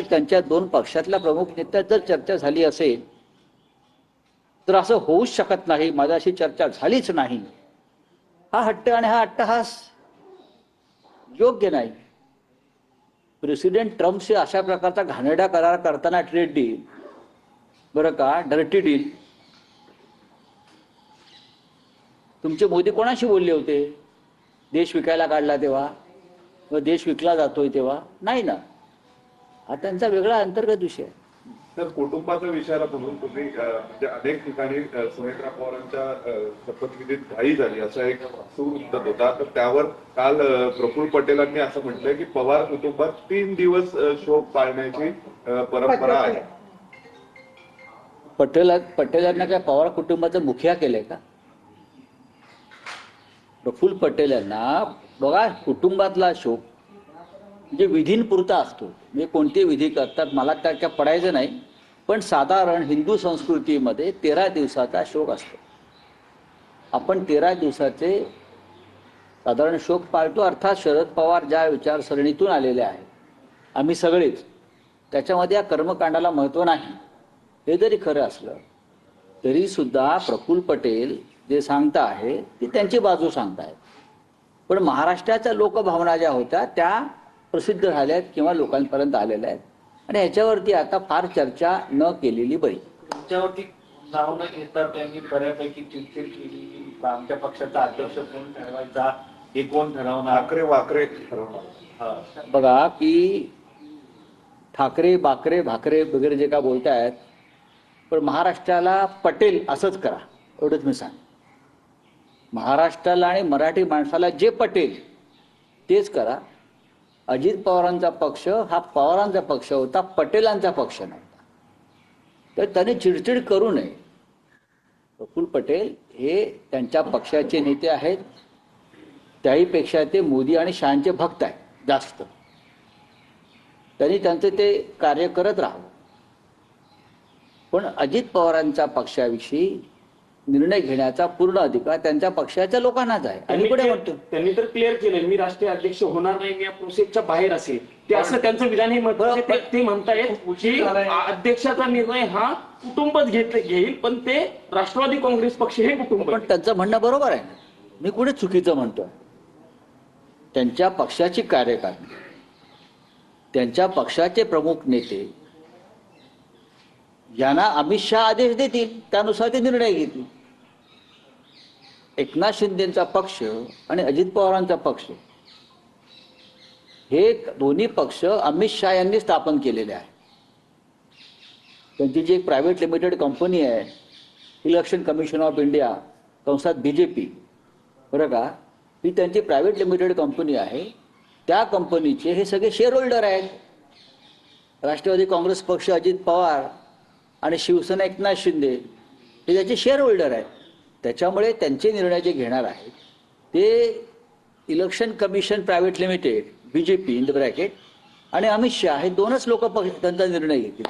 त्यांच्या दोन पक्षातल्या प्रमुख नेत्यात जर चर्चा झाली असेल तर असं होऊच शकत नाही, माझ्याशी चर्चा झालीच नाही, हा हट्ट आणि हा अट्टहास योग्य नाही. प्रेसिडेंट ट्रम्पशी अशा प्रकारचा घाणेरडा करार करताना ट्रेड डील, बरं का, डर्टी डील, तुमचे मोदी कोणाशी बोलले होते? देश विकायला काढला तेव्हा व देश विकला जातोय तेव्हा नाही ना. हा त्यांचा वेगळा अंतर्गत विषय आहे. तर कुटुंबाच्या विषयाला म्हणून तुम्ही म्हणजे अनेक ठिकाणी सुनेत्रा पवारांच्या शपथविधीत घाई झाली असा एक सूर उमटत होता. तर त्यावर काल प्रफुल्ल पटेलांनी असं म्हटलंय की पवार कुटुंबात 3 दिवस शोक पाळण्याची परंपरा आहे. पटेलांना काय पवार कुटुंबाचं मुखिया केलंय का? प्रफुल्ल पटेल यांना बघा, कुटुंबातला शोक म्हणजे विधींपुरता असतो. म्हणजे कोणते विधी करतात मला काय पडायचं नाही, पण साधारण हिंदू संस्कृतीमध्ये 13 दिवसाचा शोक असतो. आपण 13 दिवसाचे साधारण शोक पाळतो. अर्थात शरद पवार ज्या विचारसरणीतून आलेले आहेत, आम्ही सगळेच, त्याच्यामध्ये या कर्मकांडाला महत्त्व नाही. हे जरी खरं असलं तरी सुद्धा प्रफुल्ल पटेल जे सांगता आहे ती त्यांची बाजू सांगतायत. पण महाराष्ट्राच्या लोकभावना ज्या होत्या त्या प्रसिद्ध झाल्या आहेत किंवा लोकांपर्यंत आलेल्या आहेत आणि ह्याच्यावरती आता फार चर्चा न केलेली बरी. तुमच्यावरती नाव न घेता त्यांनी बऱ्यापैकी चिडचिड केली. आमच्या पक्षाचा अध्यक्ष कोण ठरवायचा, हे कोण ठरवणार, ठाकरे वाकरे ठरवणार. बघा की ठाकरे बाकरे भाकरे वगैरे जे का बोलतायत, पण महाराष्ट्राला पटेल असंच करा एवढंच मी सांग. महाराष्ट्राला आणि मराठी माणसाला जे पटेल तेच करा. अजित पवारांचा पक्ष हा पवारांचा पक्ष होता, पटेलांचा पक्ष नव्हता. तर त्यांनी चिडचिड करू नये. प्रफुल्ल पटेल हे त्यांच्या पक्षाचे नेते आहेत, त्याहीपेक्षा ते मोदी आणि शहांचे भक्त आहेत जास्त. त्यांनी त्यांचं ते कार्य करत राहावं. पण अजित पवारांच्या पक्षाविषयी निर्णय घेण्याचा पूर्ण अधिकार त्यांच्या पक्षाच्या लोकांनाच आहे. आणि पुढे म्हणतो त्यांनी तर क्लिअर केलं, मी राष्ट्रीय अध्यक्ष होणार नाही, मी या प्रोसेसच्या बाहेर असेल. ते असं त्यांचं विधान हे महत्त्वाचं. ते म्हणतायत की अध्यक्षाचा निर्णय हा कुटुंबच घेईल, पण ते राष्ट्रवादी काँग्रेस पक्ष हे कुटुंब. पण त्यांचं म्हणणं बरोबर आहे. मी कुठे चुकीचं म्हणतोय? त्यांच्या पक्षाची कार्यकारिणी, त्यांच्या पक्षाचे प्रमुख नेते यांना अमित शहा आदेश देतील, त्यानुसार ते निर्णय घेतील. एकनाथ शिंदेचा पक्ष आणि अजित पवारांचा पक्ष हे दोन्ही पक्ष अमित शहा यांनी स्थापन केलेले आहे. त्यांची जी एक प्रायव्हेट लिमिटेड कंपनी आहे, इलेक्शन कमिशन ऑफ इंडिया, कंसात BJP, बरं का, ही त्यांची प्रायव्हेट लिमिटेड कंपनी आहे. त्या कंपनीचे हे सगळे शेअर होल्डर आहेत. राष्ट्रवादी काँग्रेस पक्ष अजित पवार आणि शिवसेना एकनाथ शिंदे हे त्याचे शेअर होल्डर आहेत. त्याच्यामुळे त्यांचे निर्णय जे घेणार आहेत ते election commission private limited BJP in the bracket आणि अमित शहा हे दोनच लोक त्यांचा निर्णय घेतील.